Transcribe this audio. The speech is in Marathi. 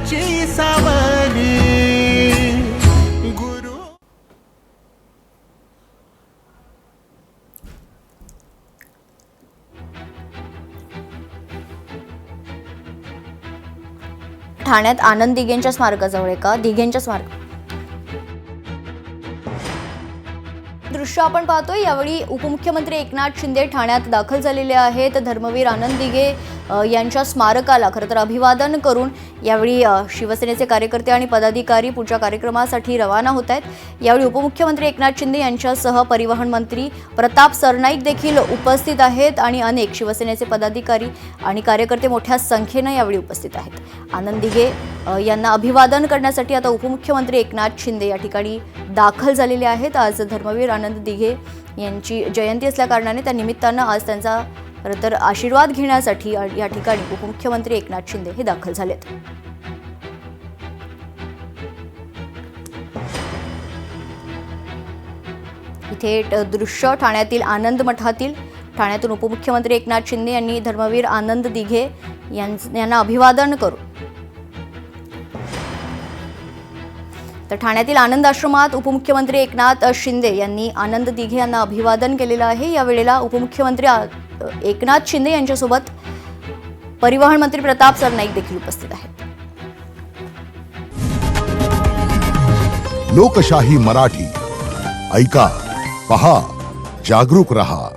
गुरुची सावली गुरु ठाण्यात आनंद दिघेंच्या स्मारकाजवळ एका दिघेंच्या स्मारक दृश्य आपण पाहतोय। यावेळी उपमुख्यमंत्री एकनाथ शिंदे ठाण्यात दाखल झालेले आहेत। धर्मवीर आनंद दिघे यांच्या स्मारकाला खरं तर अभिवादन करून यावेळी शिवसेनेचे कार्यकर्ते आणि पदाधिकारी पुढच्या कार्यक्रमासाठी रवाना होत आहेत। यावेळी उपमुख्यमंत्री एकनाथ शिंदे यांच्यासह परिवहन मंत्री प्रताप सरनाईक देखील उपस्थित आहेत आणि अनेक शिवसेनेचे पदाधिकारी आणि कार्यकर्ते मोठ्या संख्येने यावेळी उपस्थित आहेत। आनंद दिघे यांना अभिवादन करण्यासाठी आता उपमुख्यमंत्री एकनाथ शिंदे या ठिकाणी दाखल झालेले आहेत। आज धर्मवीर आनंद दिघे यांची जयंती असल्या कारणाने त्या निमित्तानं आज त्यांचा खरं तर आशीर्वाद घेण्यासाठी या ठिकाणी उपमुख्यमंत्री एकनाथ शिंदे हे दाखल झालेत। इथे दृश्य ठाण्यातील आनंद मठातील ठाण्यातून उपमुख्यमंत्री एकनाथ शिंदे यांनी धर्मवीर आनंद दिघे यांना अभिवादन करून तर ठाण्यातील आनंद आश्रमात उपमुख्यमंत्री एकनाथ शिंदे यांनी आनंद दिघे यांना अभिवादन केलेलं आहे। या वेळेला उपमुख्यमंत्री एकनाथ शिंदे यांच्यासोबत परिवहन मंत्री प्रताप सरनाईक देखील उपस्थित आहेत। लोकशाही मराठी ऐका, पहा, जागरूक रहा।